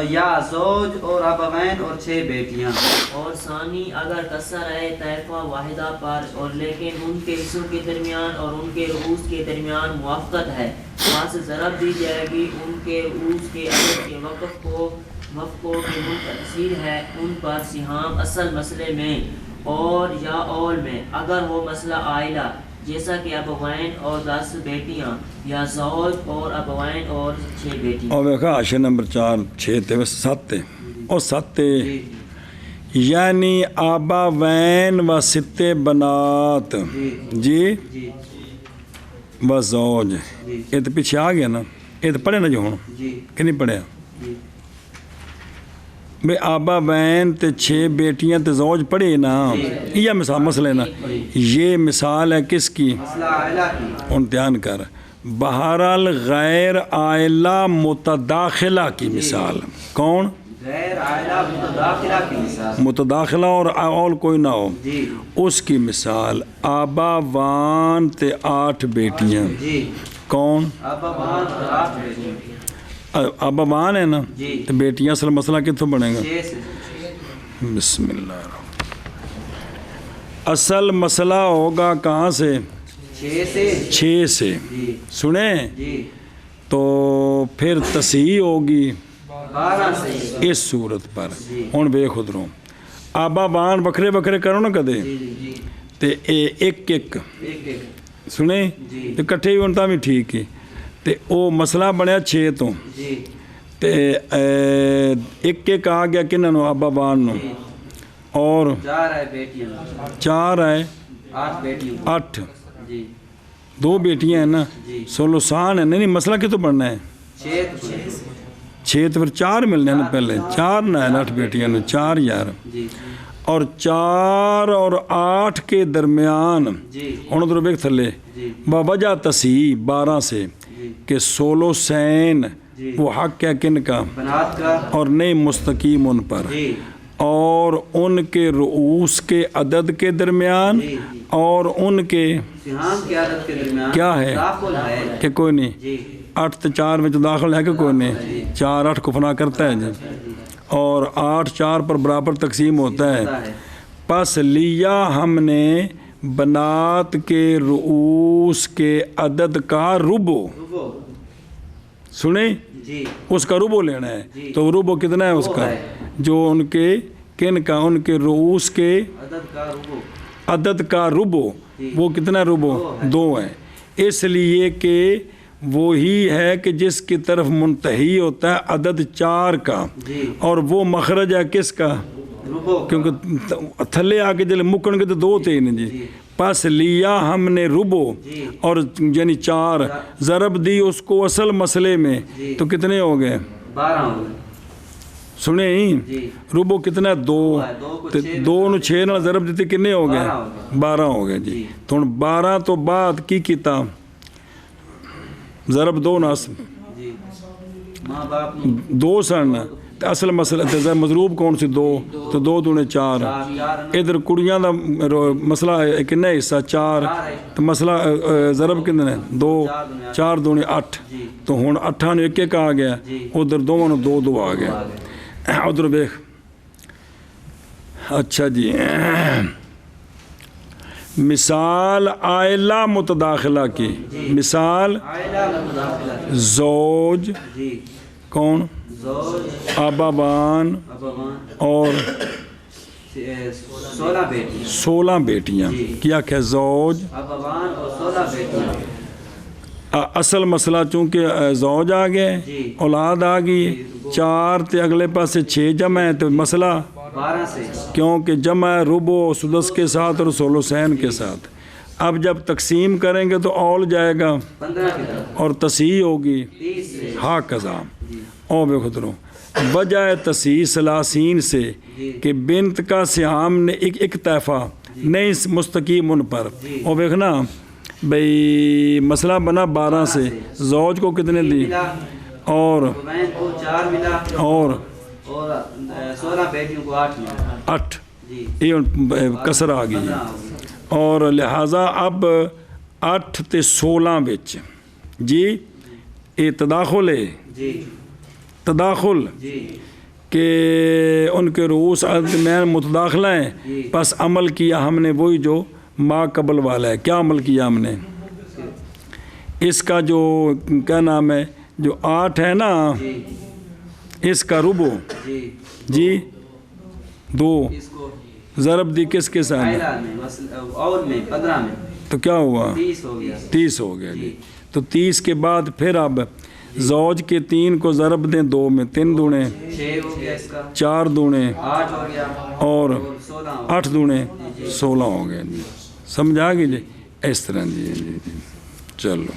یا زوج اور ابوین اور 6 بیٹیاں اور ثانی اگر کسر ہے طائفہ واحدہ پر اور لیکن ان کے حصوں کے درمیان اور ان کے رؤوس کے درمیان موافقت ہے وہاں سے ضرب دی جائے گی ان کے رؤوس کے عدد کے وقف کو کہ منتظر ہے ان پر سہام اصل مسئلے میں اور یا اول میں اگر ہو مسئلہ عائلہ جیسا کہ ابوین اور 10 بیٹیاں یا زوج اور ابوین اور 6 بیٹیاں اور دیکھا آشے نمبر 4 6 تے 7 اور 7 یعنی آبا وین و 6 بنات جی و زوج یہ تو پیچھے آ گیا نا یہ تو پڑھے نا جو ہوں کہ نہیں پڑھے بے آبا وین تے 6 بیٹیاں تے زوج پڑھے نا یہ مثال مسئلہ ہے نا یہ مثال ہے کس کی مسئلہ عائلہ کی امتحان کر بہرحال غیر عائلہ متداخلہ کی مثال کون غیر عائلہ متداخلہ کی مثال متداخلہ اور کوئی نہ ہو جی اس کی مثال آبا وان تے 8 بیٹیاں جی کون ابوان اور 8 بیٹیاں آبا وان ہے نا جی تو بیٹیاں اصل مسئلہ کتوں بنے گا 6 سے بسم اللہ الرحمن اصل مسئلہ ہوگا کہاں سے 6 سے جی سنیں جی تو پھر تصحیح ہوگی 12 سے اس صورت پر ہوں بے خود رو آبا بان بکھرے بکھرے کرو نا کدے جی تے ایک ایک سنیں جی تے کٹھے ہی ہوتا بھی ٹھیک ہے تے او مسئلہ بنیا 6 تو جی تے ایک آ گیا کنہاں نو آبا بان نو اور 4 ہے بیٹیاں 4 ہے 8 بیٹیاں 8 جی 2 بیٹیاں ہیں نا جی سولوسان ہے نہیں مسئلہ کتوں بننا ہے 6 تو پھر 4 ملنے ہیں نا پہلے 4 نہ ہے 8 بیٹیاں نے 4 یار جی اور 4 اور 8 کے درمیان جی انہوں نے بیک تھلے جی بوجہ تصحیح 12 سے جی کہ سولوسین جی وہ حق ہے کن کا بنات کا اور نہیں مستقیم ان پر جی اور ان کے رؤوس کے عدد کے درمیان جی اور ان کے سہام کی عادت کے درمیان کیا ہے داخل ہے کہ کوئی نہیں جی 8 تو 4 میں تو داخل ہے کہ کوئی نہیں 4 8 کو فنا کرتا ہے جی اور 8 4 پر برابر تقسیم ہوتا ہے پس لیا ہم نے بنات کے رؤوس کے عدد کا ربو سنیں جی اس کا ربو لینا ہے تو ربو کتنا ہے اس کا جو ان کے کن کا ان کے رؤوس کے عدد کا ربو وہ کتنا ربو 2 ہے اس لیے کہ وہی ہے کہ جس کی طرف منتہی ہوتا ہے عدد 4 کا اور وہ مخرج ہے کس کا کیونکہ تھلے آ کے جلے مکن کے تو 2 تھے جی پس لیا ہم نے ربو اور یعنی 4 ضرب دی اس کو اصل مسئلے میں تو کتنے ہو گئے 12 ہو گئے سنیں ہی ربو کتنا 2 2 نو 6 نہ ضرب دیتے کتنے ہو گئے 12 ہو گئے جی تو 12 تو بعد کی کیتا ضرب 2 نصب جی ماں باپ نو 2 سن تے اصل مسئلہ تے مضروب کون سی 2 تو 2 دنے 4 ادھر کڑیاں دا مسئلہ کنے حصہ 4 تو مسئلہ ضرب کنے 2 4 دنے 8 تو ہن 8 نے 1 آ گیا ادھر 2 نو 2 2 آ گیا ادھر دیکھ اچھا جی مثال عائلہ متداخلہ کی مثال زوج جی کون زوج ابابان ابوان اور 16 بیٹی 16 بیٹیاں کیا کہ زوج ابوان اور 16 بیٹی اصل مسئلہ چونکہ زوج آ گئے اولاد آ گئی 4 تے اگلے پاسے 6 جمع ہے تو مسئلہ 12 سے کیونکہ جمع ربع سدس کے ساتھ اور ثلثین کے ساتھ اب جب تقسیم کریں گے تو اول جائے گا 15 کی طرف اور تصحیح ہوگی 30 سے ہاں قضا او بے خطروں وجہ تصحیح ثلاثین سے کہ بنت کا سہام نے ایک طیفہ نہیں مستقیم ان پر او دیکھنا بھئی مسئلہ بنا 12 سے زوج کو کتنے دی اور بہن کو 4 ملا اور 16 بیٹیوں کو 8 ملا 8 جی یہ کسر آ گئی اور لہٰذا اب 8 تے 16 بچ جی یہ تداخل ہے جی تداخل جی کہ ان کے رؤوس عدد میں متداخلہ ہیں پس عمل کیا ہم نے وہی جو ما قبل والا ہے کیا عمل کیا ہم نے اس کا جو کیا نام ہے جو 8 ہے نا اس کا ربع جی جی 2 اس کو ضرب دی کس کے ساتھ عائلہ میں اول میں 15 میں تو کیا ہوا 30 ہو گیا 30 ہو گیا جی تو 30 کے بعد پھر اب زوج کے 3 کو ضرب دیں 2 میں 3 دونے 6 ہو گیا اس کا 4 دونے 8 ہو گیا اور 16 8 دونے 16 ہو گئے جی سمجھ آ گئی جی اس طرح جی چلو